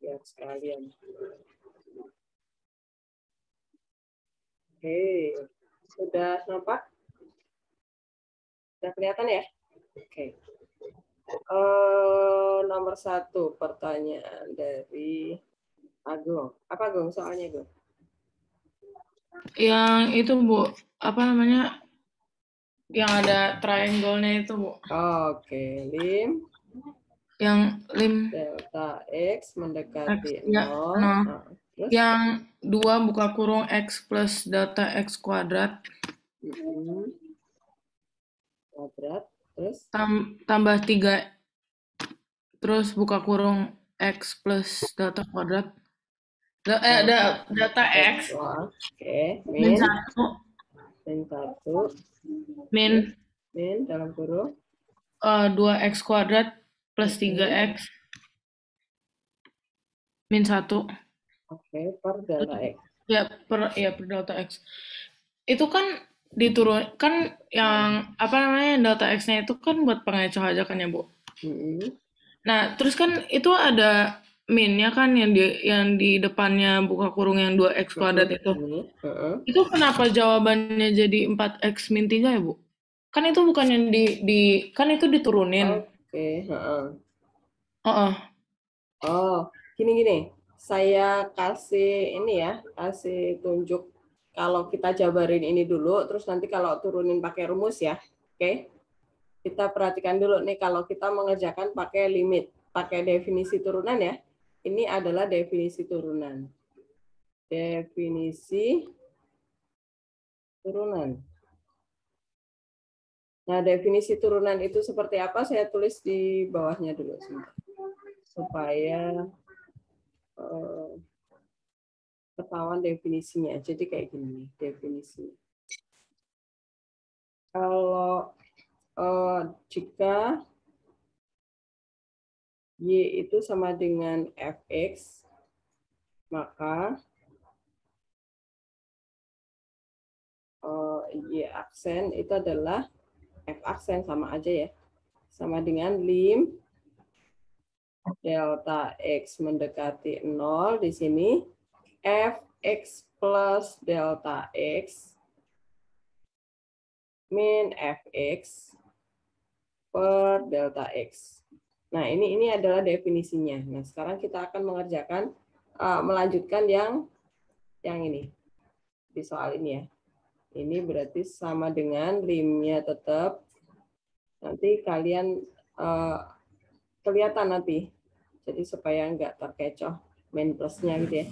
Ya, sekalian. Oke, sudah nampak? Sudah kelihatan ya? Oke. Nomor 1 pertanyaan dari Agung. Apa Agung soalnya Agung? Yang itu Bu, apa namanya? Yang ada triangle-nya itu Bu. Oke, lim. Yang lim Delta X mendekati X, ya, 0. no. Nah, terus? Yang 2 buka kurung X plus delta X kuadrat. Kuadrat. Terus? Tambah 3 terus buka kurung X plus delta kuadrat. Delta X Oke, min min. 1 Min 1. min Min dalam kurung 2X kuadrat plus 3X min 1. Oke, per delta X. Ya per delta X. Itu kan diturun kan yang apa namanya delta X-nya itu kan buat pengecoh aja kan ya, Bu. Nah, terus kan itu ada minnya kan yang di depannya buka kurung yang 2X kuadrat itu. Itu kenapa jawabannya jadi 4X min 3 ya, Bu? Kan itu bukan yang kan itu diturunin. Oke, Oh, oh, gini. Saya kasih ini ya, kasih tunjuk kalau kita jabarin ini dulu, terus nanti kalau turunin pakai rumus ya. Oke. Kita perhatikan dulu nih kalau kita mengerjakan pakai limit, pakai definisi turunan ya. Ini adalah definisi turunan. Definisi turunan. Nah, definisi turunan itu seperti apa? Saya tulis di bawahnya dulu supaya ketahuan definisinya. Jadi kayak gini definisi. Kalau jika Y itu sama dengan Fx, maka Y aksen itu adalah F aksen sama aja ya. Sama dengan lim delta X mendekati 0 di sini. Fx plus delta X min Fx per delta X. Nah, ini adalah definisinya. Nah, sekarang kita akan mengerjakan, melanjutkan yang ini, di soal ini ya. Ini berarti sama dengan limnya tetap. Nanti kalian kelihatan nanti. Jadi supaya nggak terkecoh min plusnya gitu ya.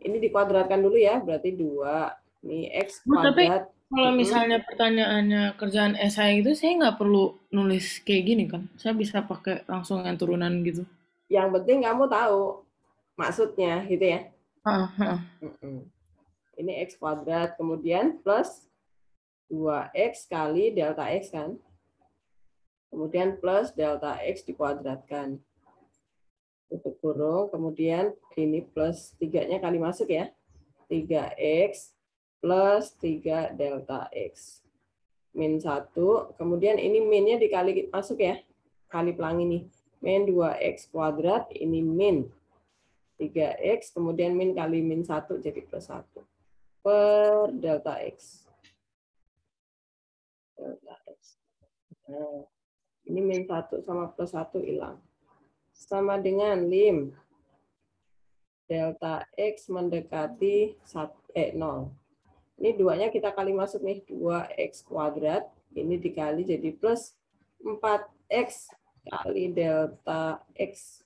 Ini dikuadratkan dulu ya, berarti 2. Ini X Bu, tapi kuadrat. kalau misalnya pertanyaannya kerjaan esai itu saya nggak perlu nulis kayak gini kan? Saya bisa pakai langsung yang turunan gitu. Yang penting kamu tahu maksudnya gitu ya. Ini X kuadrat, kemudian plus 2X kali delta X kan. Kemudian plus delta X dikuadratkan. Tutup kurung, kemudian ini plus 3-nya kali masuk ya. 3X plus 3 delta X. Min 1, kemudian ini minnya dikali masuk ya. Kali pelangi nih. Min 2X kuadrat, ini min 3X, kemudian min kali min 1 jadi plus 1. Per delta X. Delta X. Nah, ini min 1 sama plus 1 hilang. Sama dengan lim delta X mendekati 0. Ini 2-nya kita kali masuk nih, 2X kuadrat. Ini dikali jadi plus 4X kali delta X.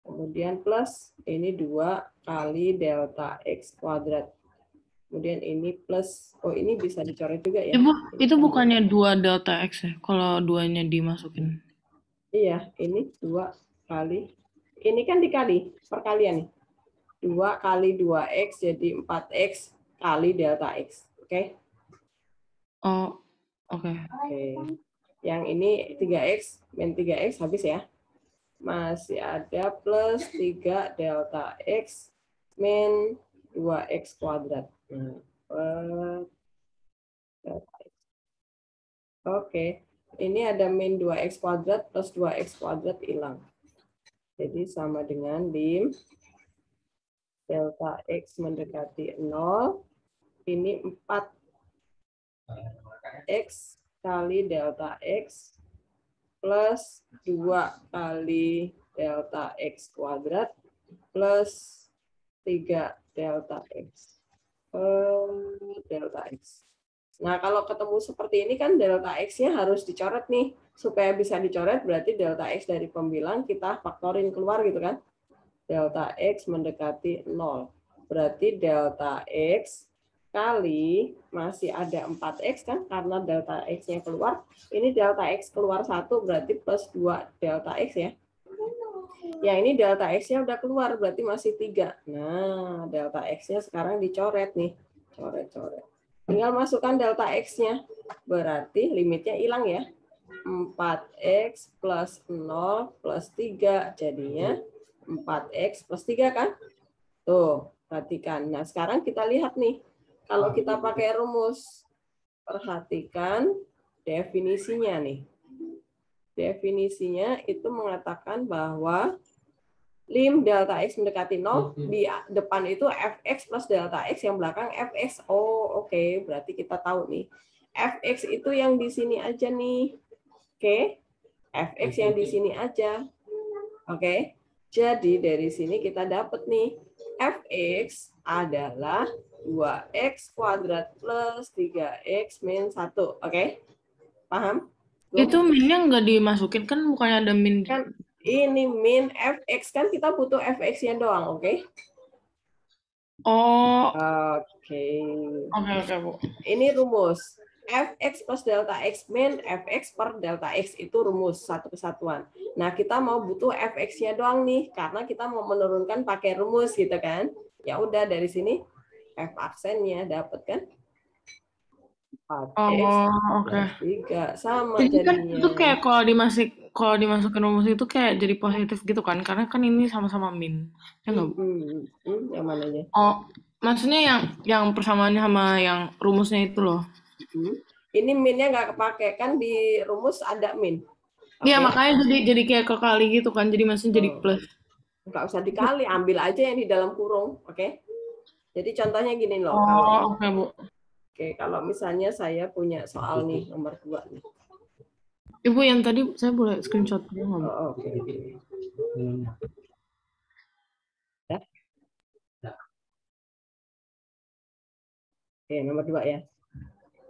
Kemudian plus ini 2 kali delta X kuadrat. Kemudian ini plus, ini bisa dicoret juga ya. Ibu, itu bukannya 2 delta X ya, kalau 2-nya dimasukin? Iya, ini 2 kali. Ini kan dikali, perkalian nih. 2 kali 2X jadi 4X kali delta X. Oke? Oh, oke. Yang ini 3X, min 3X habis ya. Masih ada plus 3 delta X min 2X kuadrat. Oke, ini ada min 2X kuadrat plus 2X kuadrat hilang. Jadi sama dengan lim delta X mendekati 0, ini 4X kali delta X plus 2 kali delta X kuadrat plus 3 delta X delta X. Nah, kalau ketemu seperti ini kan delta X-nya harus dicoret nih. Supaya bisa dicoret berarti delta X dari pembilang kita faktorin keluar gitu kan. Delta X mendekati 0. Berarti delta X kali masih ada 4X kan karena delta X-nya keluar. Ini delta X keluar 1 berarti plus 2 delta X ya. Yang ini delta X-nya udah keluar berarti masih 3. Nah, delta X-nya sekarang dicoret nih. Coret-coret. Tinggal masukkan delta X-nya. Berarti limitnya hilang ya. 4X plus 0 plus 3. Jadinya 4X plus 3 kan? Tuh, perhatikan. Nah, sekarang kita lihat nih. Kalau kita pakai rumus, perhatikan definisinya nih. Definisinya itu mengatakan bahwa lim delta X mendekati 0, di depan itu Fx plus delta X, yang belakang Fx. Oh, oke. Berarti kita tahu nih. Fx itu yang di sini aja nih. Oke. Fx yang di sini aja. Oke. Jadi dari sini kita dapat nih. Fx adalah 2x kuadrat plus 3x min 1. Oke. Paham? Itu minnya nggak dimasukin kan, bukannya ada min? Kan ini min Fx kan kita butuh Fx-nya doang, oke? Oh, Oke. oke, Bu. Ini rumus. Fx plus delta X min Fx per delta X itu rumus satu kesatuan. Nah, kita mau butuh Fx-nya doang nih karena kita mau menurunkan pakai rumus gitu kan. Ya udah dari sini F aksennya dapat kan? 4X Oke. 3 sama Jadi kan jadinya. itu kayak kalau dimasukin rumus itu kayak jadi positif gitu kan, karena kan ini sama-sama min. Ya nggak, Bu? Yang mananya? Oh, maksudnya yang persamaannya sama yang rumusnya itu loh. Ini minnya nggak kepake kan di rumus ada min. Iya, Okay. makanya jadi kayak kekali gitu kan, jadi maksudnya jadi plus. Nggak usah dikali, ambil aja yang di dalam kurung, oke? Jadi contohnya gini loh, Oh, oke, Bu. Oke, kalau misalnya saya punya soal nih nomor 2 nih. Ibu yang tadi saya boleh screenshot dia nggak, Bu? Oke. Ya. Oke, nomor 2 ya.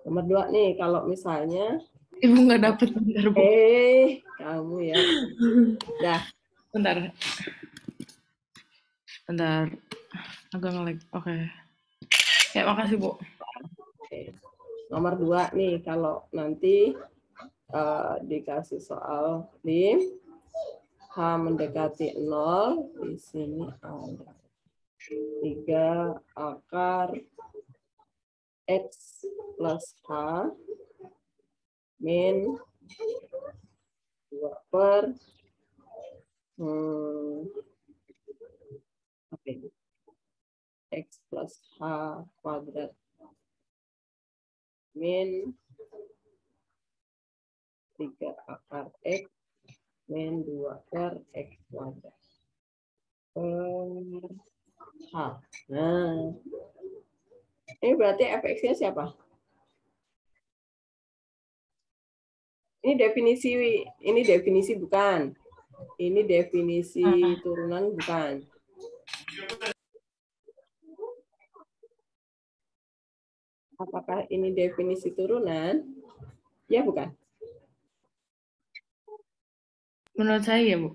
Nomor 2 nih, kalau misalnya Ibu nggak dapet, bentar, Bu. Kamu ya. Dah. Bentar. Agak nge-lag. Oke. Ya, makasih, Bu. Oke. Nomor 2 nih, kalau nanti dikasih soal lim H mendekati 0, di sini ada 3 akar X plus H min 2 per X plus H kuadrat min 3 akar X min 2 per X kuadrat per H. Nah, ini berarti Fx-nya siapa? Ini definisi bukan. Ini definisi turunan bukan. Apakah ini definisi turunan? Ya, bukan. Menurut saya ya, Bu.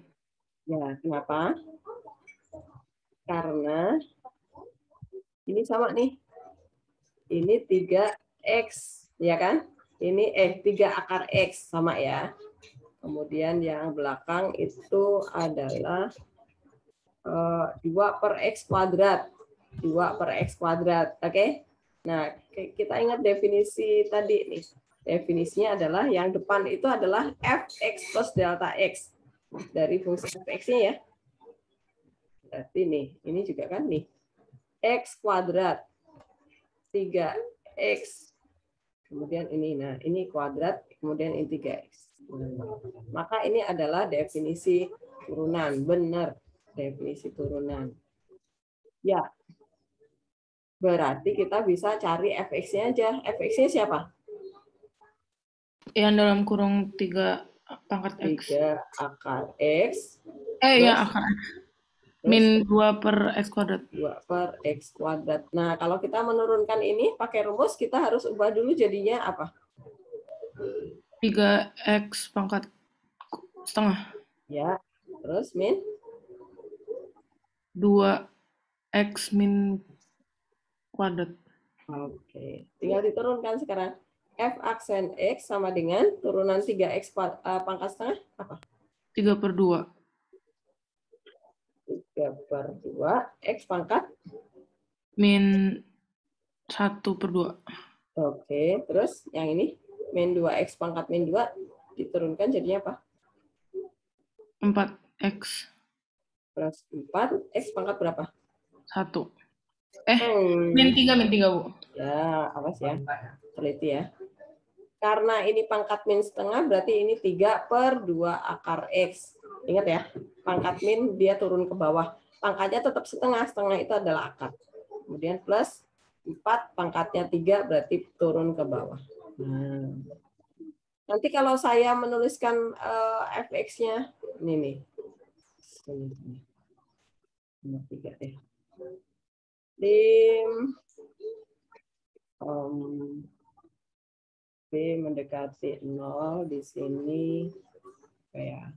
Ya, kenapa? Karena ini sama nih. Ini 3X, ya kan? Ini 3 akar X, sama ya. Kemudian yang belakang itu adalah 2 per X kuadrat. 2 per X kuadrat, oke? Nah, kita ingat definisi tadi nih. Definisinya adalah yang depan itu adalah Fx plus delta X. Dari fungsi Fx-nya ya. Berarti nih, ini juga kan nih. X kuadrat 3X. Kemudian ini, nah ini kuadrat, kemudian ini 3X. Maka ini adalah definisi turunan, benar definisi turunan. Ya, berarti kita bisa cari fx-nya aja. Fx-nya siapa? Yang dalam kurung 3 pangkat X. 3 akar X. Ya, Plus, akar X. terus Min 2 per X kuadrat. 2 per X kuadrat. Nah, kalau kita menurunkan ini pakai rumus, kita harus ubah dulu jadinya apa? 3X pangkat setengah. Ya, terus min 2X min kuadrat. Oke, tinggal diturunkan sekarang. F aksen X sama dengan turunan 3X pangkat setengah apa? 3 per 2. 3 per 2, X pangkat? Min 1 per 2. Oke, terus yang ini? Min 2X pangkat min 2 diturunkan jadinya apa? 4X. Plus 4, X pangkat berapa? 1. Min 3, Bu. Ya, awas ya. Teliti ya. Karena ini pangkat min setengah, berarti ini 3 per 2 akar X. Ingat ya, pangkat min dia turun ke bawah. Pangkatnya tetap setengah, setengah itu adalah akar. Kemudian plus 4, pangkatnya 3, berarti turun ke bawah. Nanti kalau saya menuliskan fx-nya, ini nih. Nomor 3 deh. B mendekati 0 di sini kayak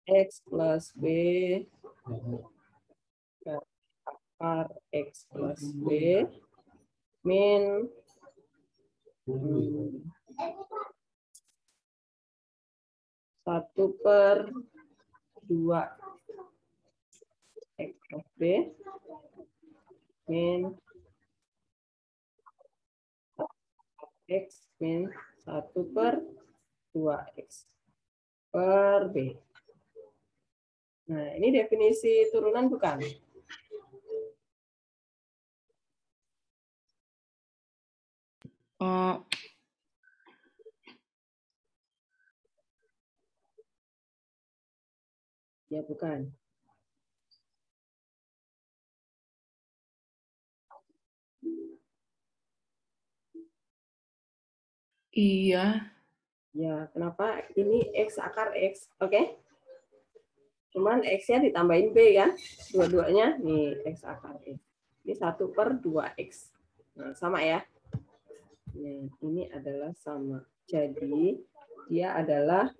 X plus B akar X plus B min 1 per 2 X plus B min X min 1 per 2X per B. Nah, ini definisi turunan bukan? Ya, bukan. Iya. Ya, kenapa? Ini X akar X, oke? Cuman X-nya ditambahin B kan? Dua-duanya, nih X akar X. Ini 1 per 2X. Nah, sama ya? Nah, ini adalah sama. Jadi, dia adalah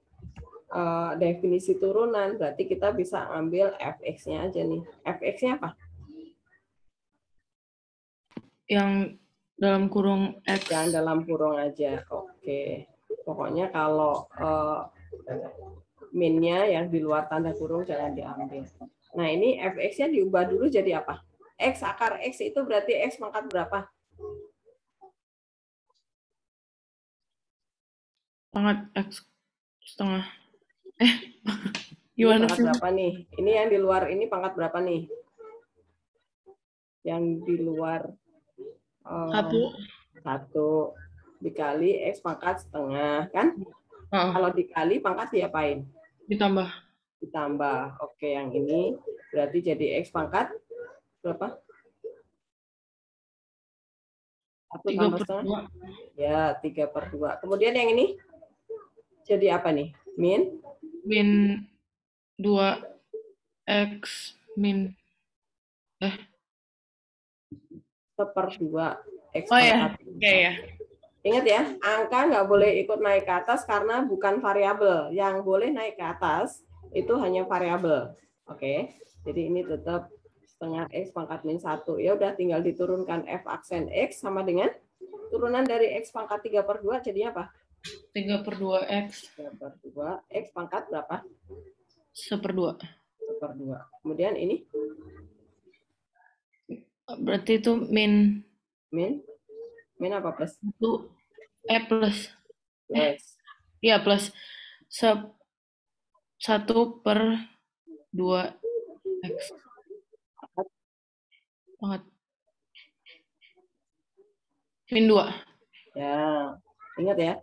definisi turunan. Berarti kita bisa ambil fx-nya aja nih. Fx-nya apa? Yang dalam kurung X. Yang dalam kurung aja. Oke. Pokoknya kalau min-nya yang di luar tanda kurung jangan diambil. Nah, ini fx-nya diubah dulu jadi apa? X akar X itu berarti X pangkat berapa? Pangkat X setengah. Ini Gimana pangkat sih? berapa nih? Ini yang di luar ini pangkat berapa nih? Yang di luar 1 dikali X pangkat setengah, kan? Kalau dikali pangkat diapain? Ditambah. Ditambah. Oke, yang ini berarti jadi X pangkat berapa? 1 3 tambah per setengah? 2. Ya, 3 per 2. Kemudian yang ini jadi apa nih? Min? Min 2X min. 1/2 X Oh ya, pangkat. ya. Ingat ya, angka nggak boleh ikut naik ke atas karena bukan variabel. Yang boleh naik ke atas itu hanya variabel. Oke, jadi ini tetap setengah X pangkat min 1. Ya udah tinggal diturunkan F aksen X sama dengan turunan dari X pangkat 3 per 2 jadinya apa? 3 per 2X. 3 per 2. X pangkat berapa? 1/2. 1/2. Kemudian ini? Berarti itu min. Min apa plus? Itu plus. Plus. Iya, plus 1 per 2X. Banget. Min 2. Ya, ingat ya.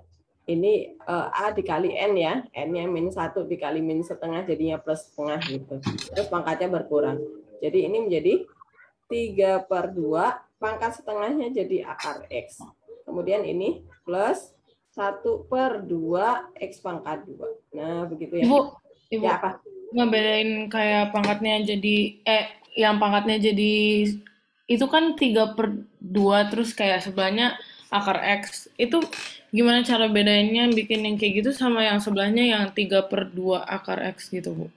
ini A dikali N ya, N-nya min 1 dikali min setengah jadinya plus setengah gitu. Terus pangkatnya berkurang. Jadi ini menjadi 3/2, pangkat setengahnya jadi akar X. Kemudian ini plus 1/2 X pangkat 2. Nah, begitu ya. Ibu, Ya, apa? ngebedain kayak pangkatnya jadi, yang pangkatnya jadi, itu kan 3/2, terus kayak sebelahnya akar X. Itu gimana cara bedainnya bikin yang kayak gitu sama yang sebelahnya yang 3/2 akar X gitu, Bu?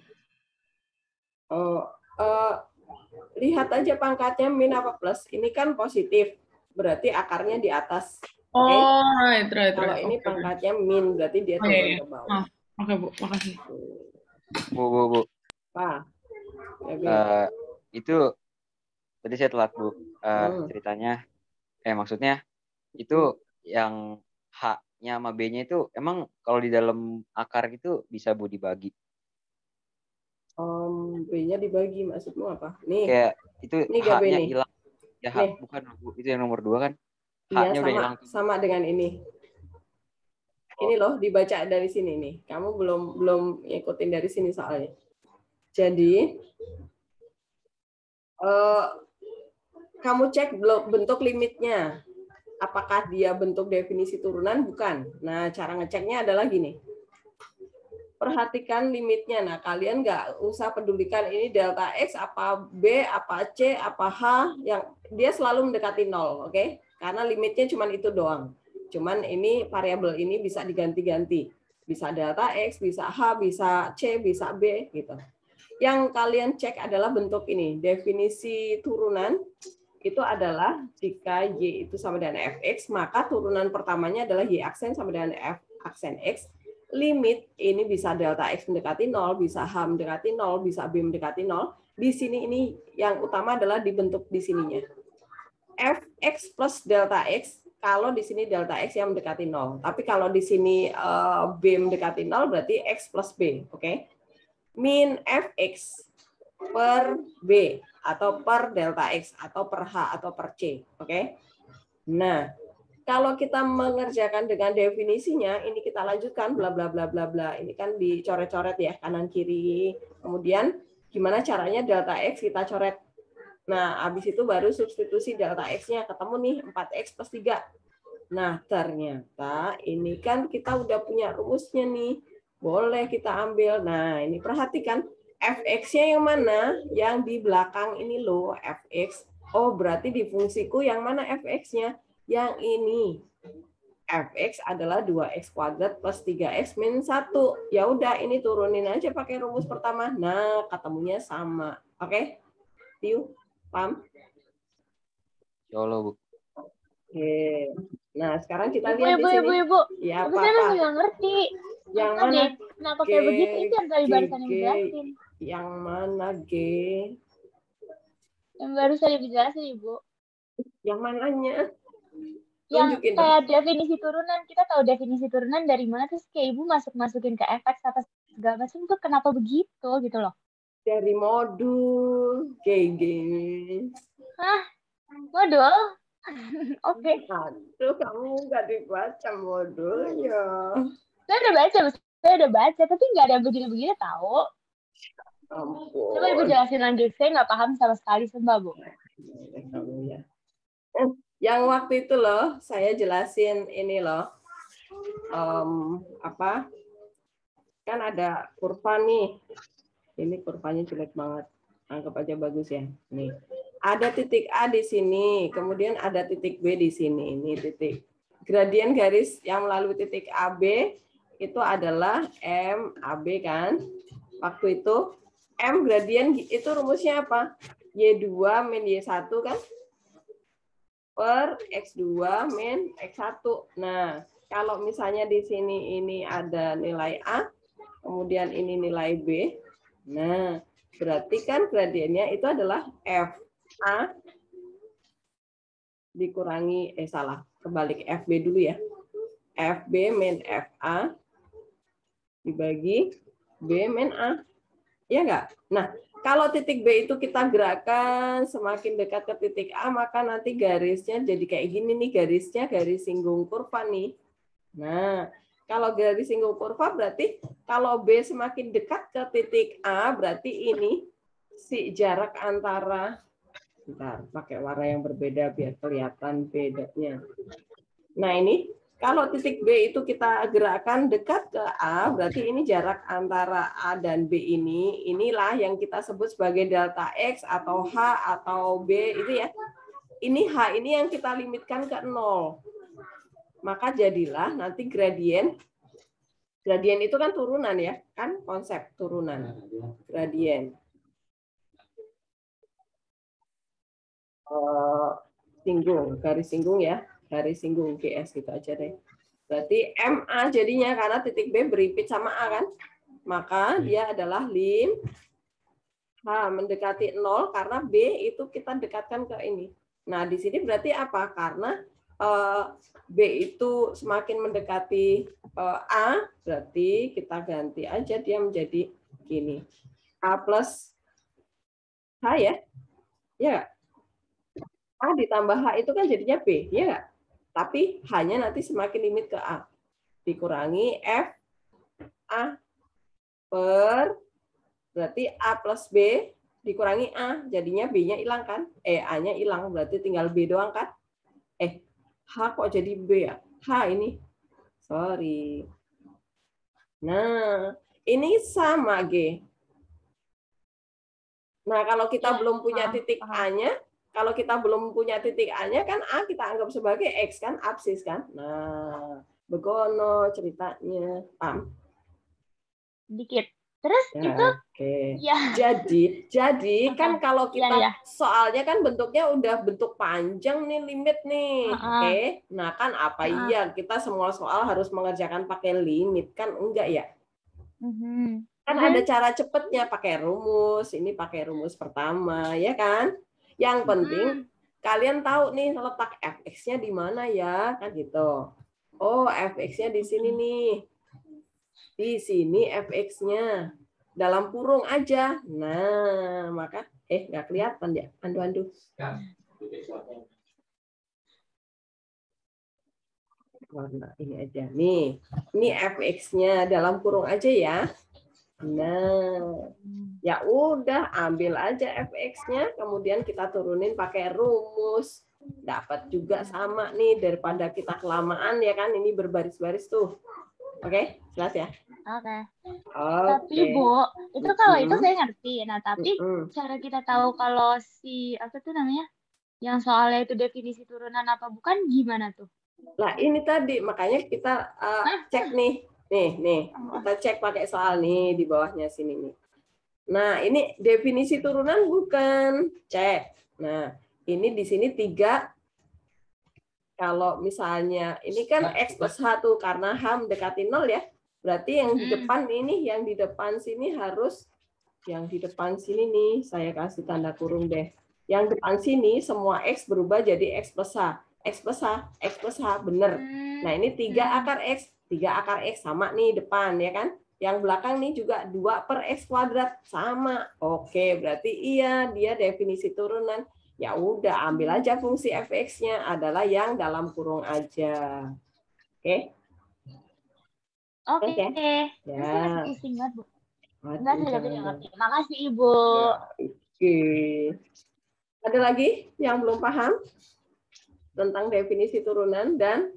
Lihat aja pangkatnya min apa plus. Ini kan positif, berarti akarnya di atas. Oke? Oh, right. Kalau ini Oke. pangkatnya min, berarti dia Oh, iya, turun iya. ke bawah. Oke, Bu. Makasih. Bu. Pak, Itu tadi saya telat, Bu. Ceritanya, maksudnya itu yang H-nya sama B-nya itu emang kalau di dalam akar gitu bisa, Bu, dibagi? B-nya dibagi, maksudmu apa? Nih. Kayak itu H-nya hilang. Ya, H, nih. bukan, Bu. Itu yang nomor 2 kan? Iya, H-nya udah hilang. Sama dengan ini. Ini loh, dibaca dari sini nih. Kamu belum ngikutin dari sini soalnya. Jadi, kamu cek bentuk limitnya. Apakah dia bentuk definisi turunan? Bukan. Nah, cara ngeceknya adalah gini. Perhatikan limitnya. Nah, kalian nggak usah pedulikan ini delta X, apa B, apa C, apa H, yang dia selalu mendekati 0, oke? Karena limitnya cuma itu doang. Cuman ini variabel ini bisa diganti-ganti. Bisa delta X, bisa H, bisa C, bisa B, gitu. Yang kalian cek adalah bentuk ini. Definisi turunan itu adalah jika Y itu sama dengan Fx, maka turunan pertamanya adalah Y aksen sama dengan F aksen X. Limit ini bisa delta X mendekati 0, bisa H mendekati 0, bisa B mendekati 0. Di sini ini yang utama adalah dibentuk di sininya. Fx plus delta X, kalau di sini delta X yang mendekati 0. Tapi kalau di sini B mendekati 0, berarti X plus B. Oke? Min Fx per B atau per delta X atau per H atau per C. Oke? Nah, kalau kita mengerjakan dengan definisinya, ini kita lanjutkan bla bla bla bla bla. Ini kan dicoret-coret ya kanan kiri. Kemudian gimana caranya delta X kita coret. Nah, habis itu baru substitusi delta X-nya ketemu nih 4X plus 3. Nah, ternyata ini kan kita udah punya rumusnya nih. Boleh kita ambil. Nah, ini perhatikan Fx-nya yang mana? Yang di belakang ini loh, Fx. Oh, berarti di fungsiku yang mana Fx-nya? Yang ini. Fx adalah 2x kuadrat plus 3x min 1. Ya udah, ini turunin aja pakai rumus pertama. Nah, ketemunya sama. Oke? Tiu, paham? Ya Allah, Bu. Oke. Nah, sekarang kita lihat di sini. Ibu. Ya, Tapi saya masih nggak ngerti. Yang mana? Kenapa kayak begitu? Itu yang tadi barusan dijelasin. Yang mana, G? Yang baru saya dijelasin, Ibu. Yang mananya? Yang kayak definisi turunan. Kita tahu definisi turunan dari mana, terus kayak Ibu masukin ke fx apa segala macam, itu kenapa begitu gitu loh. Dari modul, GG. Hah? Modul? Oke. Aduh, kamu nggak dibaca modulnya. Saya udah baca, tapi nggak ada begini-begini tahu. Ampun. Coba Ibu jelasin lagi, saya nggak paham sama sekali, sumpah, Bu. Yang waktu itu loh, saya jelasin ini loh, apa? Kan ada kurva nih. Ini kurvanya jelek banget. Anggap aja bagus ya. Nih. Ada titik A di sini, kemudian ada titik B di sini. Ini titik. Gradien garis yang melalui titik AB itu adalah MAB kan? Waktu itu M gradien itu rumusnya apa? Y2 min Y1 kan? Per X2 min X1. Nah, kalau misalnya di sini ini ada nilai A, kemudian ini nilai B. Nah, berarti kan gradiennya itu adalah FA dikurangi, kebalik FB dulu ya. FB min FA dibagi B min A. Ya enggak? Nah, kalau titik B itu kita gerakan semakin dekat ke titik A, maka nanti garisnya jadi kayak gini nih, garisnya garis singgung kurva nih. Nah, Kalau garis singgung kurva berarti kalau B semakin dekat ke titik A, berarti ini si jarak antara, bentar, pakai warna yang berbeda biar kelihatan bedanya. Nah ini, kalau titik B itu kita gerakkan dekat ke A, berarti ini jarak antara A dan B ini, inilah yang kita sebut sebagai delta X atau H atau B itu ya. Ini H ini yang kita limitkan ke 0. Maka jadilah nanti gradien. Gradien itu kan turunan ya, kan konsep turunan. Gradien. Singgung, garis singgung ya. Garis singgung GS gitu aja deh. Berarti MA jadinya karena titik B beripit sama A kan. Maka dia adalah lim H mendekati 0 karena B itu kita dekatkan ke ini. Nah, di sini berarti apa? Karena B itu semakin mendekati A, berarti kita ganti aja dia menjadi gini. A plus H ya. Ya. A ditambah H itu kan jadinya B, ya nggak? Tapi hanya nanti semakin limit ke A. Dikurangi F A per, berarti A plus B dikurangi A, jadinya B-nya hilang kan? A-nya hilang, berarti tinggal B doang kan? H kok jadi B ya? H ini. Sorry. Nah, ini sama G. Nah, kalau kita belum punya titik A-nya, kalau kita belum punya titik A-nya kan A kita anggap sebagai X kan, absis kan. Nah, begono ceritanya. Paham? Dikit. Terus ya, itu ya. Jadi kan kalau kita soalnya kan bentuknya udah bentuk panjang nih, limit nih. Oke. Nah, kan apa iya kita semua soal harus mengerjakan pakai limit kan enggak ya? Kan ada cara cepetnya pakai rumus, ini pakai rumus pertama, ya kan? Yang penting kalian tahu nih letak fx-nya di mana ya, kan gitu. Oh, fx-nya di sini nih. Di sini fx-nya dalam kurung aja. Nah, maka nggak kelihatan ya. Andu-andu. Warna ini aja. Nih, ini fx-nya dalam kurung aja ya. Nah, ya udah ambil aja fx-nya, kemudian kita turunin pakai rumus. Dapat juga sama nih daripada kita kelamaan ya kan, ini berbaris-baris tuh. Oke, jelas ya? Oke. Tapi Bu, itu kalau itu saya ngerti. Nah, tapi cara kita tahu kalau si apa tuh namanya? Yang soalnya itu definisi turunan apa bukan gimana tuh? Nah, ini tadi makanya kita cek nih. Nih, kita cek pakai soal nih di bawahnya sini nih. Nah, ini definisi turunan bukan, cek. Nah, ini di sini 3. Kalau misalnya ini kan X plus H tuh karena H mendekati 0 ya. Berarti yang di depan ini, yang di depan sini harus, yang di depan sini nih, saya kasih tanda kurung deh. Yang depan sini semua X berubah jadi X plus H. X plus H, X plus H, bener. Nah, ini 3 akar X. 3 akar X sama nih depan, ya kan? Yang belakang nih juga 2 per X kuadrat, sama. Oke, berarti iya, dia definisi turunan. Ya udah, ambil aja fungsi fx-nya adalah yang dalam kurung aja. Oke? Oke. Ya. Masih pusing banget, Bu. Enggak sih, tapi ngerti. Makasih, Ibu. Ya, oke. Ada lagi yang belum paham tentang definisi turunan dan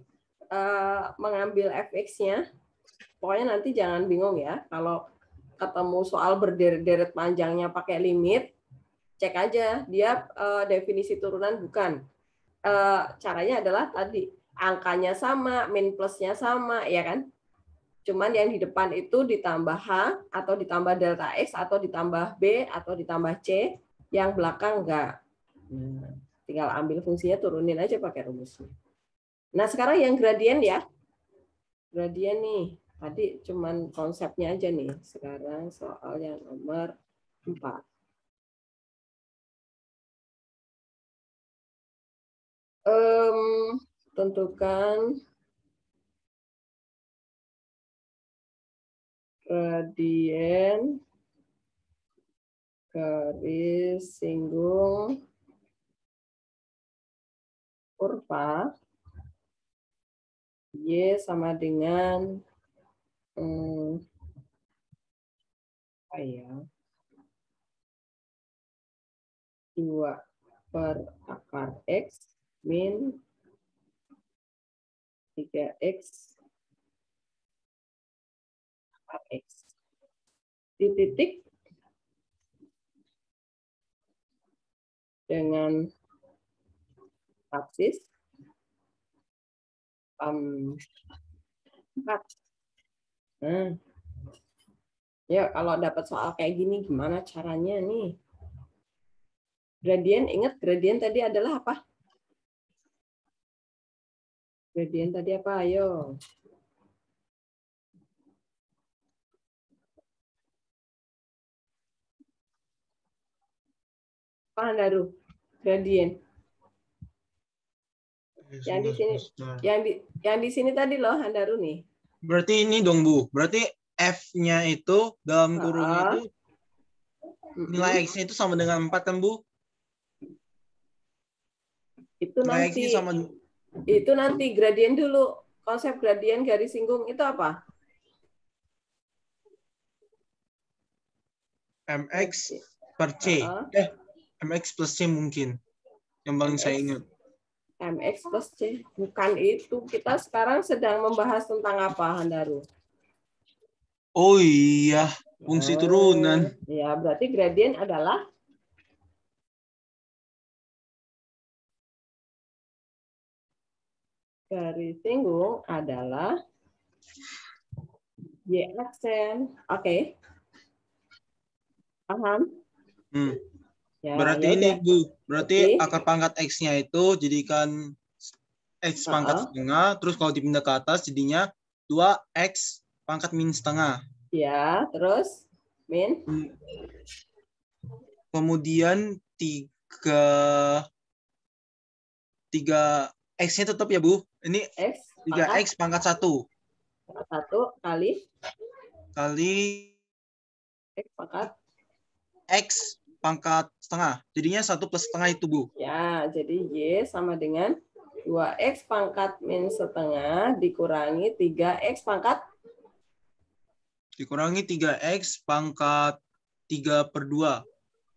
mengambil fx-nya? Pokoknya nanti jangan bingung ya. Kalau ketemu soal berderet-deret panjangnya pakai limit, cek aja dia definisi turunan bukan. Caranya adalah tadi angkanya sama, min plusnya sama, ya kan? Cuman yang di depan itu ditambah H atau ditambah delta X atau ditambah B atau ditambah C, yang belakang enggak. Nah, tinggal ambil fungsinya, turunin aja pakai rumusnya. Nah, sekarang yang gradien ya. Gradien nih. Tadi cuman konsepnya aja nih. Sekarang soal yang nomor 4. Tentukan gradien garis singgung kurva Y sama dengan Apa ya? 2 per akar X min 3X akar X. Di titik dengan absis 4. Nah, ya kalau dapat soal kayak gini gimana caranya nih? Gradien, ingat gradien tadi adalah apa? Gradien tadi apa? Ayo. Apa Handaru? Gradien. Yang di sini, yang di sini tadi loh Handaru nih. Berarti ini dong Bu. Berarti F-nya itu dalam kurung itu nilai X-nya itu sama dengan 4 kan Bu? Itu nanti sama... itu nanti gradien dulu. Konsep gradien garis singgung itu apa? MX per C. MX plus C mungkin. Yang paling saya ingat. MX plus C. Bukan itu. Kita sekarang sedang membahas tentang apa, Handaru? Oh iya, fungsi turunan. Ya, berarti gradien adalah garis singgung adalah Y aksen. Oke. Paham? Ya, berarti ini Bu, berarti akar pangkat X-nya itu jadikan X pangkat setengah, terus kalau dipindah ke atas jadinya 2X pangkat min setengah. Ya, terus min? Kemudian 3 X-nya tetap ya Bu? Ini X 3X pangkat 1. 1 kali X pangkat X pangkat setengah. Jadinya 1 plus setengah itu Bu. Ya, jadi Y sama dengan 2X pangkat min setengah dikurangi 3X pangkat? Dikurangi 3X pangkat 3/2.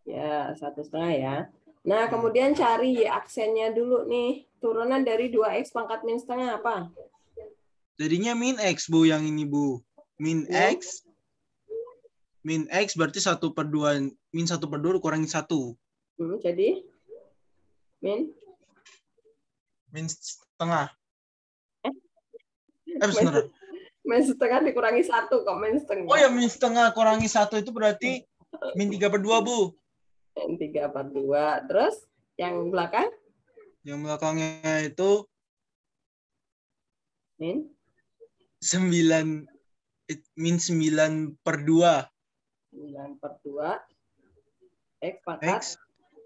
Ya, 1/2 ya. Nah, kemudian cari Y aksennya dulu nih. Turunan dari 2X pangkat min setengah apa? Jadinya min X Bu yang ini Bu. Min X. Min X berarti 1/2. Min 1/2 dikurangi 1. Jadi? Min setengah. Sebentar. Min setengah dikurangi 1 kok min setengah. Oh ya, min setengah kurangi 1 itu berarti min 3/2 Bu. Min 3/2. Terus yang belakang? Yang belakangnya itu min 9/2. 9/2. X pangkat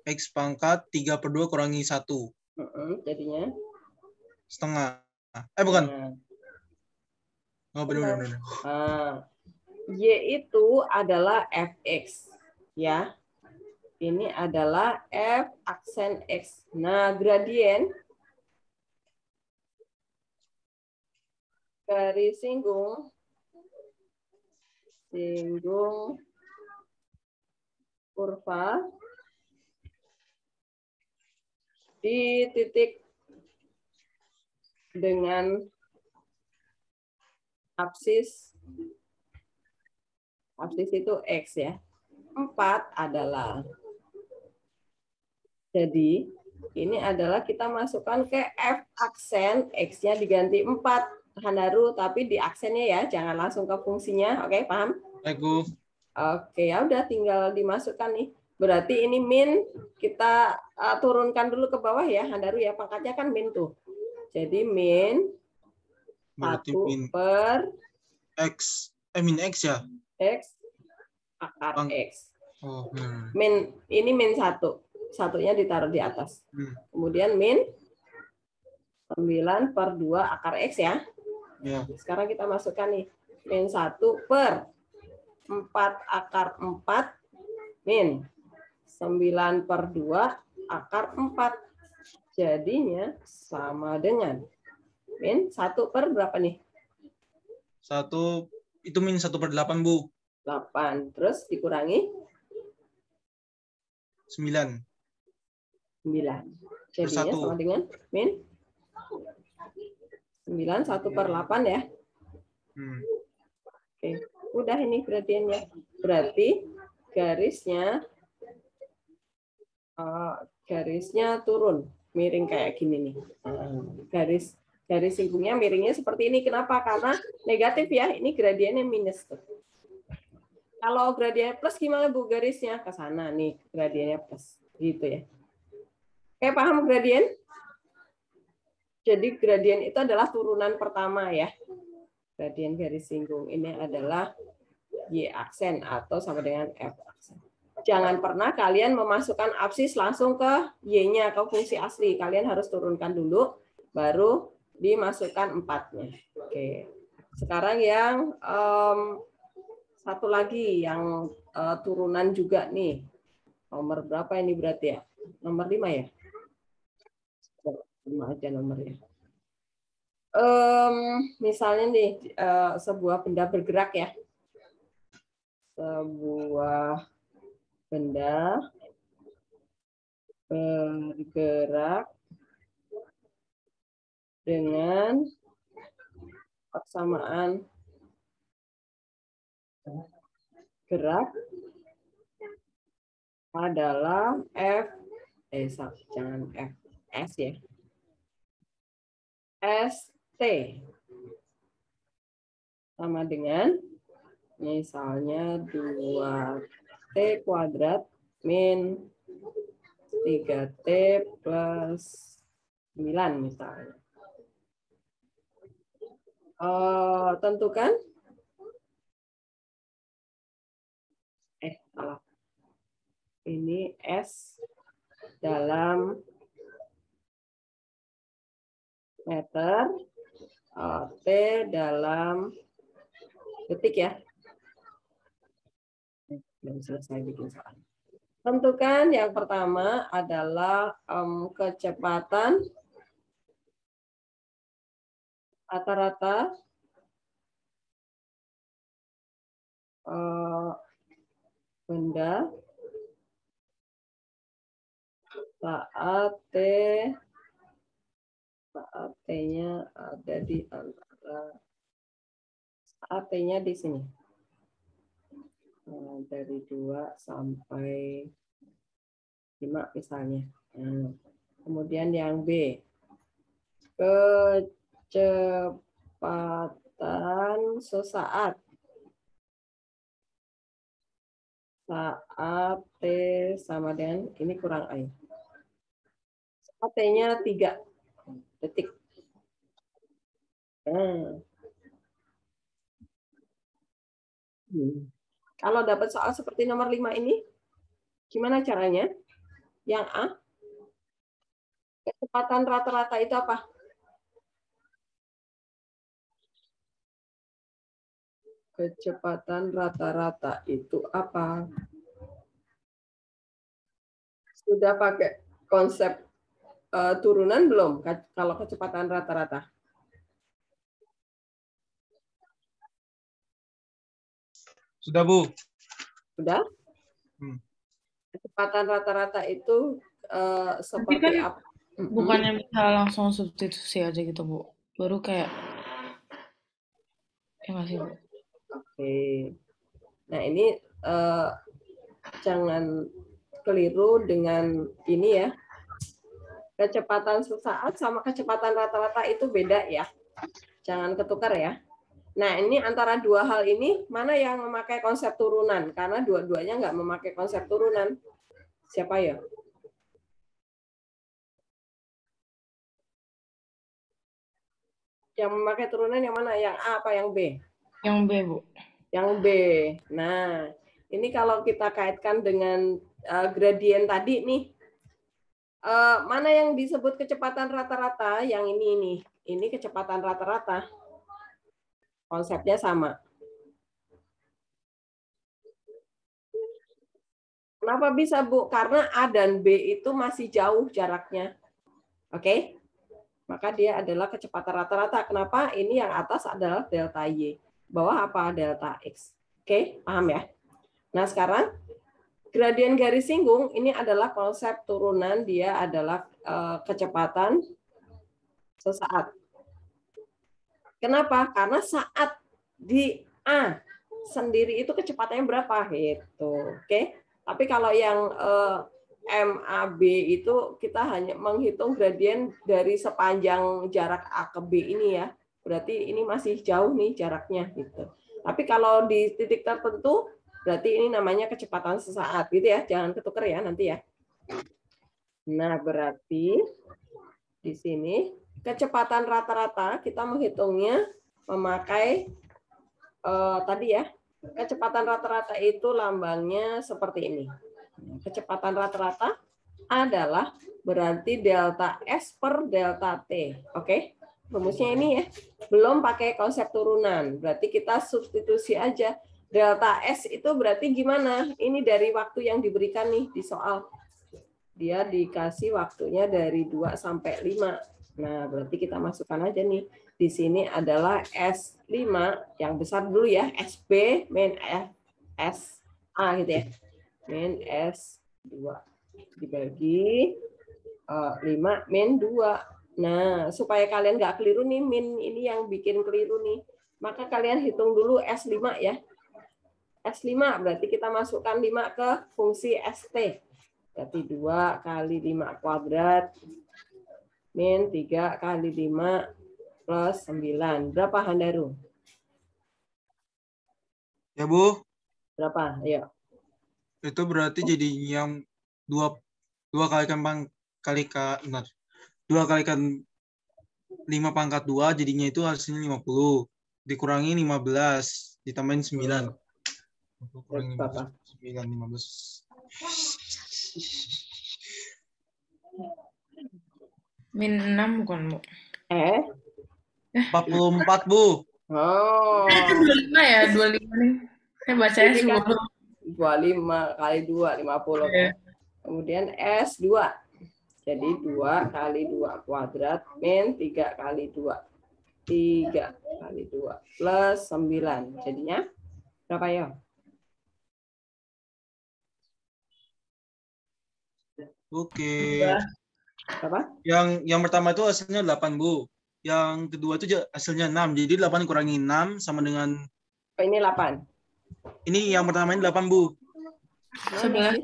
X pangkat 3/2 kurangi 1. Jadinya setengah. Bukan. Oh, benar. Y itu adalah fx, ya. Ini adalah f aksen x. Nah, gradien garis singgung kurva di titik dengan absis itu X ya. 4 adalah. Jadi ini adalah kita masukkan ke F aksen, X-nya diganti 4. Handaru, tapi di aksennya ya, jangan langsung ke fungsinya. Oke, paham? Baik. Oke, ya udah tinggal dimasukkan nih. Berarti ini min kita turunkan dulu ke bawah ya, Handaru ya. Pangkatnya kan min tuh. Jadi min 1 per X. Min X ya? X akar X. Oh, Min ini min 1. Satunya ditaruh di atas. Kemudian min 9/2 akar X ya. Ya. Sekarang kita masukkan nih. Min 1 per 4 akar 4 min 9/2 akar 4. Jadinya sama dengan min 1 per berapa nih? 1 Itu min 1/8, Bu. 8. Terus dikurangi? 9. 9. Jadinya sama dengan min 9 1/8 ya. Oke, udah ini gradiennya. Berarti garisnya turun, miring kayak gini nih. Garis singgungnya miringnya seperti ini. Kenapa? Karena negatif ya. Ini gradiennya minus tuh. Kalau gradiennya plus gimana Bu garisnya? Ke sana nih gradiennya plus. Gitu ya. Oke, paham gradien? Jadi gradien itu adalah turunan pertama ya. Gradien garis singgung ini adalah Y aksen atau sama dengan F aksen. Jangan pernah kalian memasukkan absis langsung ke Y-nya, ke fungsi asli. Kalian harus turunkan dulu, baru dimasukkan 4-nya. Oke. Sekarang yang satu lagi, yang turunan juga nih. Nomor berapa ini berarti ya? Nomor 5 ya? 5 aja nomornya. Misalnya nih, sebuah benda bergerak ya. Sebuah benda bergerak dengan persamaan gerak adalah jangan F, S ya. ST sama dengan misalnya 2T kuadrat min 3T plus 9 misalnya. Tentukan. Salah. Ini S dalam meter, T dalam detik ya. Belum selesai bikin soal. Tentukan yang pertama adalah kecepatan rata-rata benda saat T-nya ada di antara T-nya di sini. Dari 2 sampai 5 misalnya. Kemudian yang B. Kecepatan sesaat. Saat T sama dengan, ini kurang I. Saat T-nya 3 detik. Kalau dapat soal seperti nomor 5 ini, gimana caranya? Yang A, kecepatan rata-rata itu apa? Kecepatan rata-rata itu apa? Sudah pakai konsep turunan belum? Kalau kecepatan rata-rata? Sudah, Bu. Sudah? Kecepatan rata-rata itu seperti kan apa? Bukannya bisa langsung substitusi aja gitu, Bu. Baru kayak ya nggak sih, Bu? Oke. Nah, ini jangan keliru dengan ini ya. Kecepatan sesaat sama kecepatan rata-rata itu beda ya. Jangan ketukar ya. Nah, ini antara dua hal ini, mana yang memakai konsep turunan? Karena dua-duanya nggak memakai konsep turunan. Siapa ya? Yang memakai turunan yang mana? Yang A apa yang B? Yang B, Bu. Yang B. Nah, ini kalau kita kaitkan dengan gradien tadi nih, mana yang disebut kecepatan rata-rata? Yang ini nih. Ini kecepatan rata-rata. Konsepnya sama. Kenapa bisa, Bu? Karena A dan B itu masih jauh jaraknya. Oke? Maka dia adalah kecepatan rata-rata. Kenapa? Ini yang atas adalah delta Y. bawah apa? Delta X. Oke, paham ya? Nah, sekarang gradien garis singgung ini adalah konsep turunan, dia adalah kecepatan sesaat. Kenapa? Karena saat di A sendiri itu kecepatannya berapa? Gitu. Oke. Tapi kalau yang MAB itu kita hanya menghitung gradien dari sepanjang jarak A ke B ini ya. Berarti ini masih jauh nih jaraknya gitu. Tapi kalau di titik tertentu berarti ini namanya kecepatan sesaat gitu ya. Jangan ketuker ya nanti ya. Nah, berarti di sini kecepatan rata-rata kita menghitungnya memakai tadi ya. Kecepatan rata-rata itu lambangnya seperti ini. Kecepatan rata-rata adalah berarti delta S per delta T. Oke, rumusnya ini ya. Belum pakai konsep turunan. Berarti kita substitusi aja. Delta S itu berarti gimana? Ini dari waktu yang diberikan nih di soal. Dia dikasih waktunya dari 2 sampai 5. Nah, berarti kita masukkan aja nih. Di sini adalah S5 yang besar dulu ya, SB min SA gitu ya. Min S2 dibagi 5 min 2. Nah, supaya kalian nggak keliru nih, min ini yang bikin keliru nih. Maka kalian hitung dulu S5 ya. S5 berarti kita masukkan 5 ke fungsi ST. Berarti 2 kali 5 kuadrat min 3 kali 5 plus 9. Berapa Handaru? Ya, Bu. Berapa? Ayo. Itu berarti jadi yang 2 kalikan 5 pangkat 2 jadinya itu hasilnya 50. Dikurangi 15, ditambahin 9. Kurangi 9, 15. Min 6 bukan, Bu? 44, Bu. Oh. Itu 25 ya, 25 nih. Saya bacanya 10. 25 kali 2, 50 kan. Kemudian S2. Jadi 2 kali 2 kuadrat min 3 kali 2. 3 kali 2 plus 9. Jadinya berapa ya? Oke. Berapa? Yang pertama itu hasilnya 8, Bu. Yang kedua itu hasilnya 6. Jadi 8 kurangi 6 sama dengan... Oh, ini 8. Ini yang pertama ini 8, Bu. 11.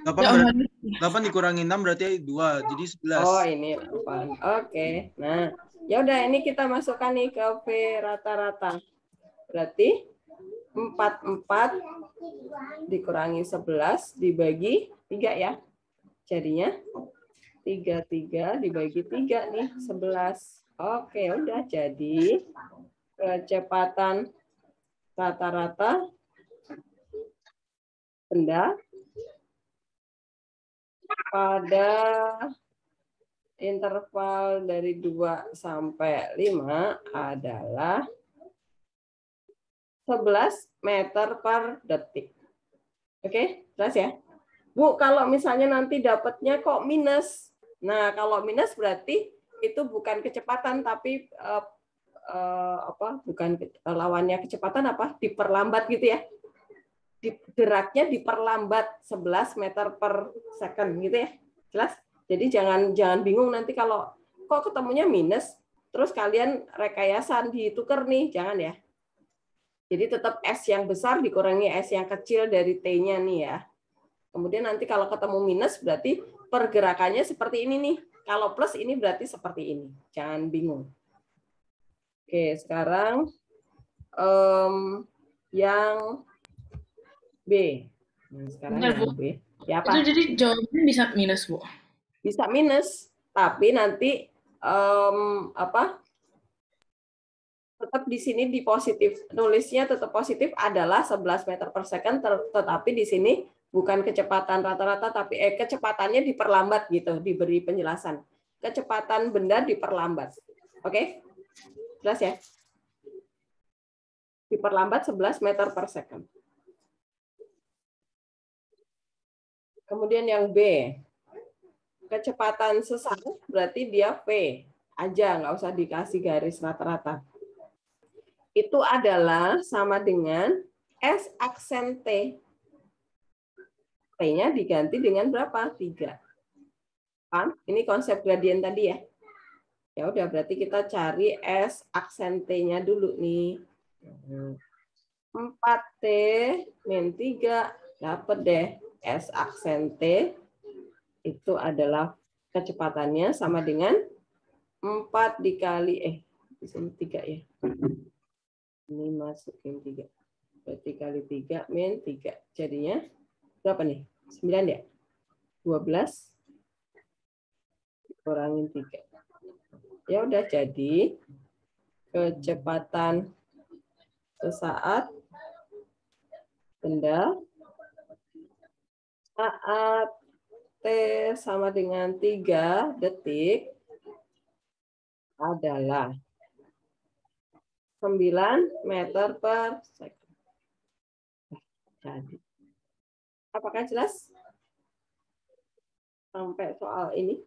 8 dikurangi 6 berarti 2. Jadi 11. Oh, ini 8. Oke. Nah, ya udah ini kita masukkan nih ke V rata-rata. Berarti 44 dikurangi 11 dibagi 3 ya. Jadinya 33 dibagi 3 nih, 11. Oke, udah jadi kecepatan rata-rata benda pada interval dari 2 sampai 5 adalah 11 meter per detik. Oke, jelas ya? Bu, kalau misalnya nanti dapatnya kok minus. Nah, kalau minus berarti itu bukan kecepatan tapi bukan lawannya kecepatan apa? Diperlambat gitu ya. Geraknya diperlambat 11 meter per second gitu ya. Jelas? Jadi jangan bingung nanti kalau kok ketemunya minus terus kalian rekayasa ditukar nih, jangan ya. Jadi tetap S yang besar dikurangi S yang kecil dari T-nya nih ya. Kemudian nanti kalau ketemu minus berarti pergerakannya seperti ini nih. Kalau plus ini berarti seperti ini. Jangan bingung. Oke, sekarang yang B. Nah, sekarang Bentar, yang Bu. B. Ya, apa? Itu jadi jawabannya bisa minus, Bu. Bisa minus, tapi nanti tetap di sini di positif. Nulisnya tetap positif adalah 11 meter per second, tetapi di sini bukan kecepatan rata-rata, tapi kecepatannya diperlambat gitu, diberi penjelasan. Kecepatan benda diperlambat. Oke? Jelas ya? Diperlambat 11 meter per second. Kemudian yang B. Kecepatan sesaat berarti dia V aja, nggak usah dikasih garis rata-rata. itu adalah sama dengan S aksen T. T-nya diganti dengan berapa? 3. Kan? Ini konsep gradien tadi ya. Ya udah, berarti kita cari S aksen T-nya dulu nih. 4T min 3, dapat deh S aksen T itu adalah kecepatannya sama dengan 4 dikali, di sini 3 ya. Ini masukin 3. Berarti kali 3 min 3. Jadinya berapa nih? 9 ya? 12 kurangin 3. Ya udah, jadi kecepatan sesaat benda saat T sama dengan 3 detik adalah 9 meter per second. Jadi, apakah jelas sampai soal ini?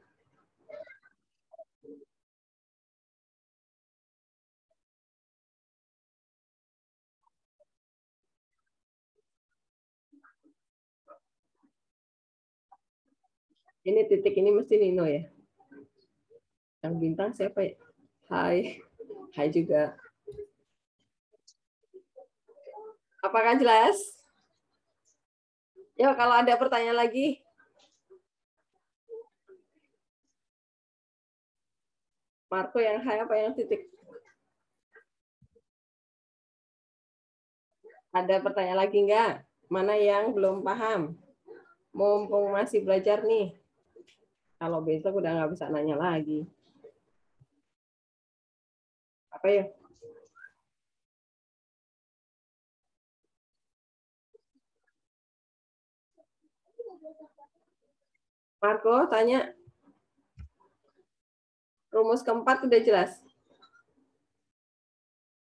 Ini titik ini mesti Nino ya. Yang bintang siapa ya? Hai. Hai juga. Apakah jelas? Ya, kalau ada pertanyaan lagi. Marco yang hai apa yang titik? Ada pertanyaan lagi enggak? Mana yang belum paham? Mumpung masih belajar nih. Kalau besok udah nggak bisa nanya lagi. Apa ya? Marco tanya. Rumus keempat udah jelas?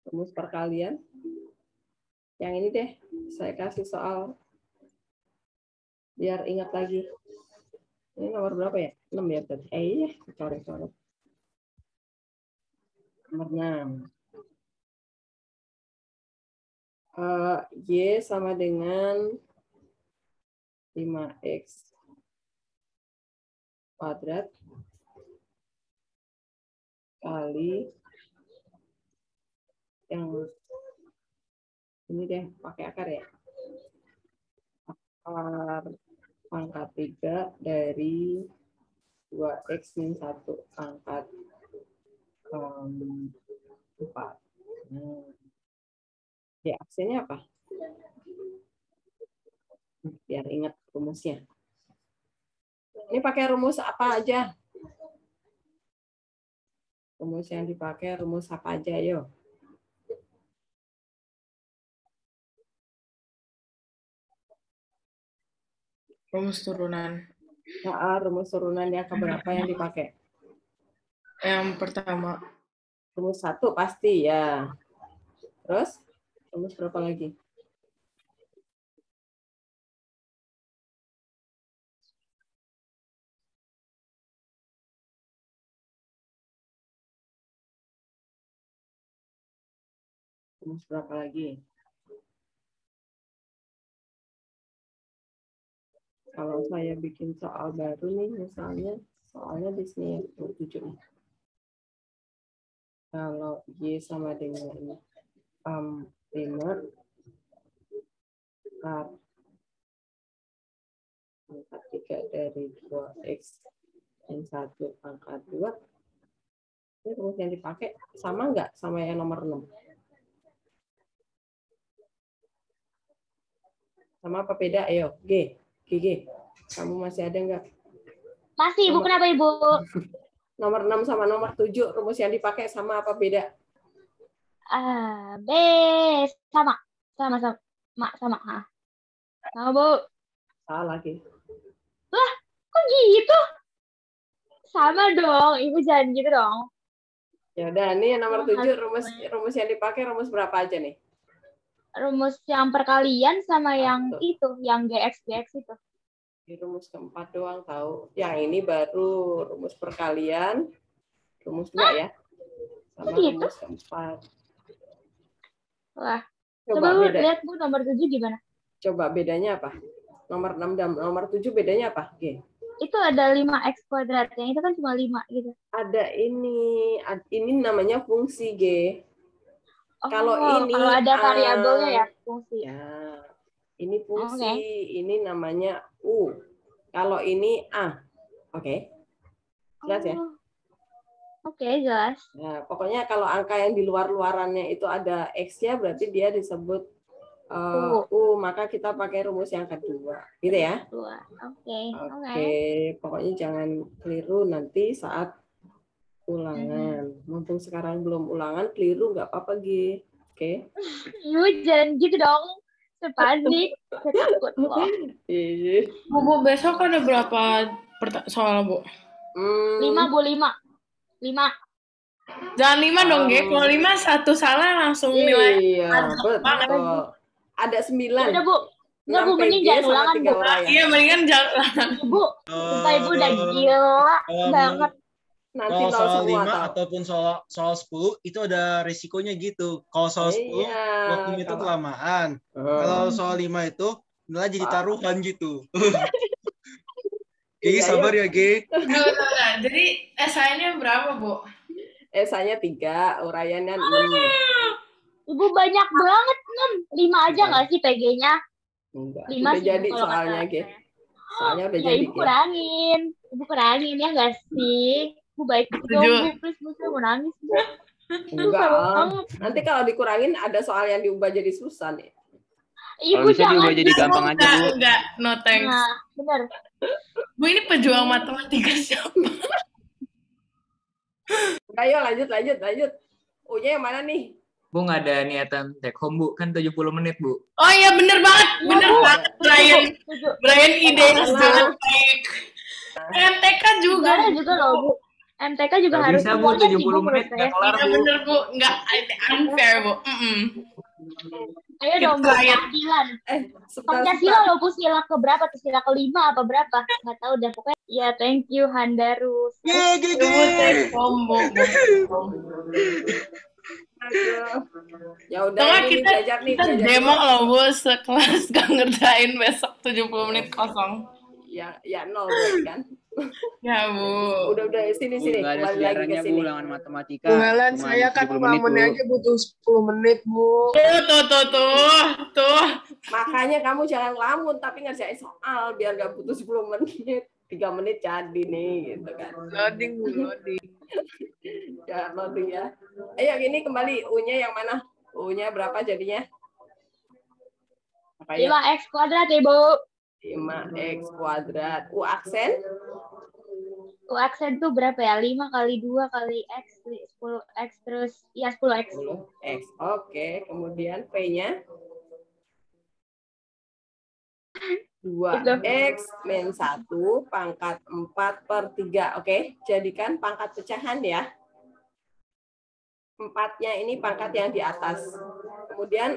Rumus perkalian. Yang ini deh, saya kasih soal biar ingat lagi. Ini nomor berapa ya? 6 ya tadi. Iya, coret-coret. Nomor 6. Y sama dengan 5X kuadrat kali yang ini deh, pakai akar ya. Akar pangkat 3 dari 2X min 1 pangkat 4. Ya, aksennya apa? Biar ingat rumusnya. Ini pakai rumus apa aja? Rumus yang dipakai rumus apa aja, yo? Rumus turunan. Nah, rumus turunan yang keberapa yang dipakai? Yang pertama. Rumus 1 pasti ya. Terus rumus berapa lagi? Rumus berapa lagi? Kalau saya bikin soal baru nih, misalnya soalnya di sini 7. Kalau Y sama dengan 5 pangkat 3 dari 2X min 1 pangkat 2. Ini rumus yang dipakai sama nggak sama yang nomor 6? Sama apa beda? Ayo, G. Gigi, kamu masih ada nggak? Masih, Ibu. Kenapa, Ibu? Nomor 6 sama nomor 7, rumus yang dipakai sama apa beda? B, sama. Sama. Sama, Bu. Salah lagi. Lah, kok gitu? Sama dong, Ibu jangan gitu dong. Ya udah, ini yang nomor 7, rumus yang dipakai rumus berapa aja nih? Rumus yang perkalian sama yang itu, yang GX itu. Di rumus keempat doang tahu. Yang ini baru rumus perkalian, rumus 2 ya. Sama gitu? Rumus keempat. Wah. Coba lu lihat Bu nomor 7 gimana? Coba bedanya apa? Nomor 6 dan nomor 7 bedanya apa? Oke. Itu ada 5x kuadrat, yang itu kan cuma 5 gitu. Ada ini namanya fungsi G. Kalau ada variabelnya ya fungsi. Ya. Ini fungsi, ini namanya U. Kalau ini A. Oke. Jelas ya? Oke, jelas. Nah, pokoknya kalau angka yang di luar-luarannya itu ada X-nya, berarti dia disebut U. Maka kita pakai rumus yang kedua. Gitu ya? Oke. Pokoknya jangan keliru nanti saat ulangan. Mumpung sekarang belum ulangan, keliru nggak apa-apa, Gi. Oke? Jangan gitu dong. Sepanik. Takut loh. Bu, besok ada berapa soal, Bu? 5, Bu, 5. 5. Jangan 5 dong, Ge. Kalau 5 satu salah langsung nilai. Iya, betul. Ada 9. Udah, Bu. Enggak, Bu, mending jangan ulangan, Bu. Iya, mendingan jangan. Bu, sumpah Ibu udah gila banget. Nanti kalau soal 5 atau? ataupun soal 10 itu ada risikonya gitu. Kalau soal 10 waktunya itu kelamaan. Kalau soal 5 itu nilai jadi taruhan gitu. Gi, sabar ya, Gi. Jadi esainya berapa, Bu? Esainya 3, uraiannya 6. Ibu banyak banget, 6. 5 aja nggak sih PG-nya? Enggak. 5 udah sih jadi soalnya, Gi. Soalnya udah jadi. Ibu kurangin ya nggak sih? Bu baik dong, Bu. Please, Bu, saya mau nangis. Enggak. Nanti kalau dikurangin ada soal yang diubah jadi susah nih. Ibu bisa diubah jadi gampang aja, Bu. Enggak, no thanks. Nah, bener. Bu, ini pejuang matematika siapa? Ayo lanjut. U-nya yang mana nih? Bu, nggak ada niatan take home, Bu. Kan 70 menit, Bu. Oh iya, bener banget. Brian ide sangat baik. MTK juga loh, Bu. MTK juga gak harus bisa, Bu. 70 menit nggak kelar, Bu. Bener, Bu. Nggak unfair, Bu. Ayo dong, Bu. Keadilan. Pancasila loh, Bu. Sila ke berapa? Sila ke 5 apa berapa? Nggak tahu deh. Pokoknya ya, thank you, Handarus. Ya udah, kita demo loh, Bu. Sekelas gak ngerjain besok 70 menit kosong. Ya 0 berarti kan? Ya, Bu. Udah sini. Nggak ada sejarahnya, Bu, ulangan matematika. Bungalan, saya kan bangunnya aja butuh 10 menit, Bu. Tuh. Makanya kamu jangan ngelamun, tapi ngerjain soal biar gak butuh 10 menit. 3 menit jadi nih, gitu kan. Loading. Ya, loading ya. Ayo, gini kembali. U-nya yang mana? U-nya berapa jadinya? 5x kuadrat, Ibu. 5x kuadrat. U aksen? U aksen tuh berapa ya? 5 kali 2 kali x, 10x terus. Ya, 10x. 10x. Oke. Kemudian P-nya? 2x min 1 pangkat 4 per 3. Oke. Jadikan pangkat pecahan ya. 4-nya ini pangkat yang di atas. Kemudian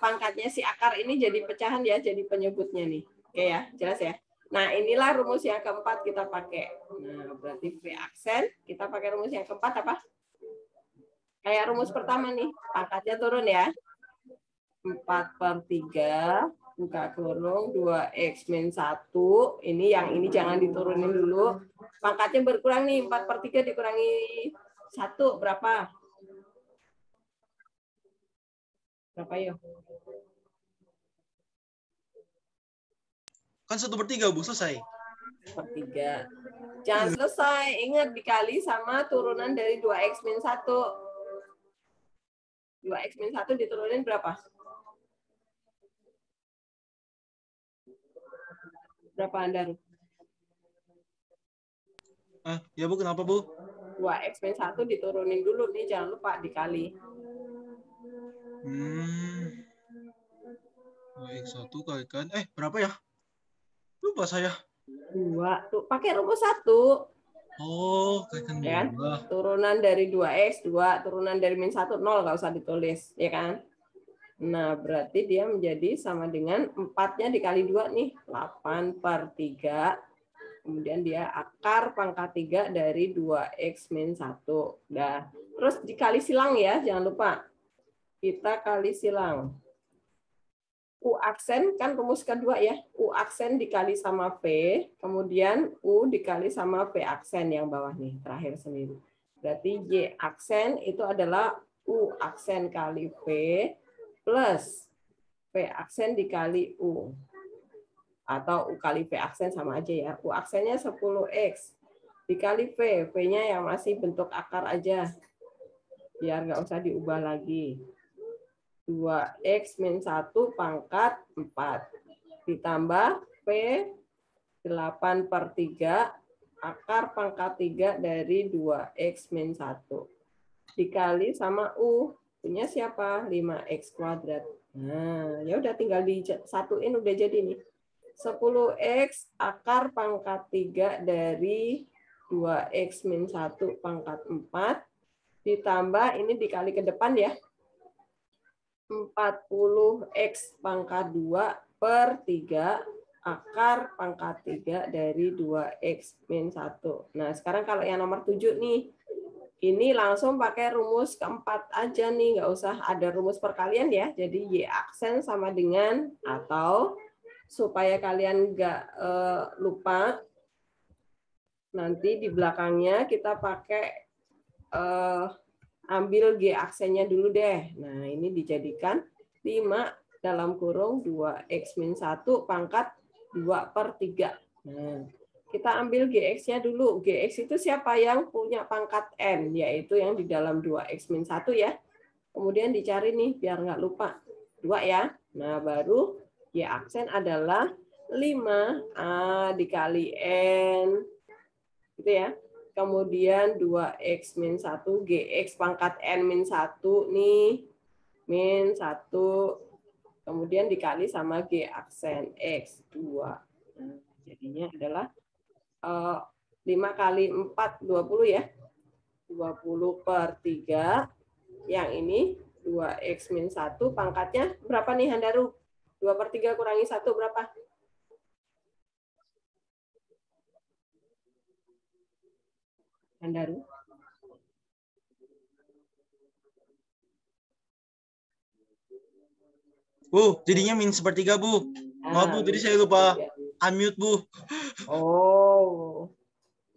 pangkatnya si akar ini jadi pecahan ya. Jadi penyebutnya nih. Oke ya, jelas ya. Nah, inilah rumus yang keempat kita pakai. Nah, berarti V aksen, kita pakai rumus yang keempat apa? Kayak rumus pertama nih, pangkatnya turun ya. 4 per 3, buka kurung, 2x min 1. Ini yang ini jangan diturunin dulu. Pangkatnya berkurang nih, 4 per 3 dikurangi 1, berapa? Berapa yuk? Kan 1/3, Bu, selesai. 1/3. Jangan selesai, ingat dikali sama turunan dari 2x min 1. 2x min 1 diturunin berapa? Berapa Anda? Ya, Bu, kenapa, Bu? 2x min 1 diturunin dulu nih, jangan lupa dikali. 2x1 kalikan. Berapa ya? Lupa saya. 2. Tuh, pakai rumus 1. Oh, kalikan 2. Ya kan? Turunan dari 2x, 2. Turunan dari min 1, 0. Nggak usah ditulis. Ya kan? Nah, berarti dia menjadi sama dengan 4-nya dikali 2 nih. 8 per 3. Kemudian dia akar pangkat 3 dari 2x min 1. Udah. Terus dikali silang ya, jangan lupa. kita kali silang. U aksen kan rumus kedua ya. U aksen dikali sama V, kemudian U dikali sama V aksen yang bawah nih, terakhir sendiri. Berarti Y aksen itu adalah U aksen kali V plus V aksen dikali U. Atau U kali V aksen sama aja ya. U aksennya 10X dikali V. V-nya yang masih bentuk akar aja. Biar nggak usah diubah lagi. 2X min 1 pangkat 4. Ditambah V 8/3 akar pangkat 3 dari 2X min 1. Dikali sama U. Punya siapa? 5X kuadrat. Nah, ya udah tinggal disatuin udah jadi nih. 10X akar pangkat 3 dari 2X min 1 pangkat 4. Ditambah ini dikali ke depan ya. 40X pangkat 2/3 akar pangkat 3 dari 2X min 1. Nah, sekarang kalau yang nomor 7 nih, ini langsung pakai rumus keempat aja nih, nggak usah ada rumus perkalian ya. Jadi Y aksen sama dengan, atau supaya kalian nggak lupa, nanti di belakangnya kita pakai ambil G aksennya dulu deh. Nah, ini dijadikan 5 dalam kurung 2X min 1 pangkat 2/3. Nah, kita ambil GX-nya dulu. GX itu siapa yang punya pangkat N, yaitu yang di dalam 2X min 1 ya. Kemudian dicari nih, biar nggak lupa. 2 ya. Nah, baru Y aksen adalah 5A dikali N. Gitu ya. Kemudian 2X min 1, GX pangkat N min 1 nih, min 1. Kemudian dikali sama G aksen X 2. Nah, jadinya adalah 5 kali 4, 20 ya. 20/3. Yang ini 2X min 1 pangkatnya berapa nih Handaru? 2/3 kurangi 1 berapa? Handaru. Bu, jadinya min 1/3, Bu. Maaf, Bu, tadi saya lupa unmute, Bu. Oh.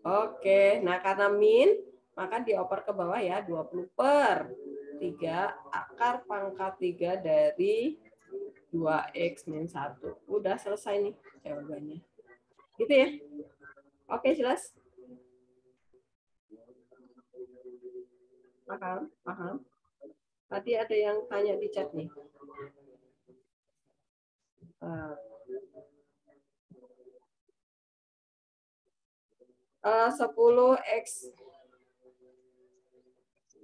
Oke. Nah, karena min, maka dioper ke bawah ya. 20/3 akar pangkat 3 dari 2X min 1. Udah selesai nih jawabannya. Gitu ya? Oke, jelas? Paham? Paham? Tadi ada yang tanya di chat nih. 10X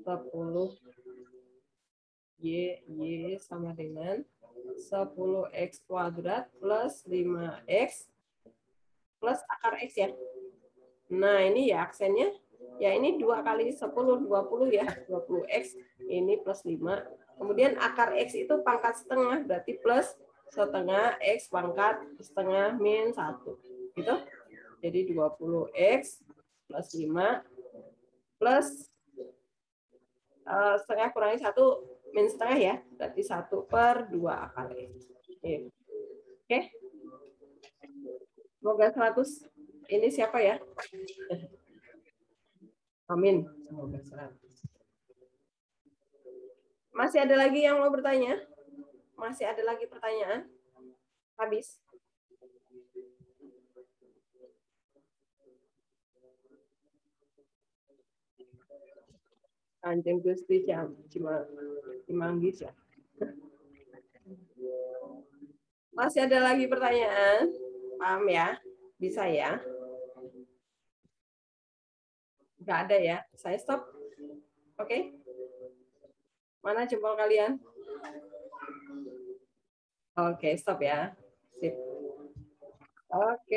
10 Y sama dengan 10X kuadrat plus 5X plus akar X ya. Nah, ini ya aksennya. Ya, ini 2 kali 10, 20 ya. 20X, ini plus 5. Kemudian akar X itu pangkat setengah, berarti plus setengah X pangkat setengah min 1. Gitu. Jadi 20X plus 5 plus setengah kurangi 1 min setengah ya. Berarti 1/2 akar X. Oke. Semoga 100. Ini siapa ya? Amin. Semoga 100. Masih ada lagi yang mau bertanya? Masih ada lagi pertanyaan? Habis? Kanjeng Gusti Cimanggis ya. Masih ada lagi pertanyaan? Paham ya? Bisa ya? Nggak ada ya? Saya stop. Oke? Mana jempol kalian? Oke, stop ya. Sip. Oke.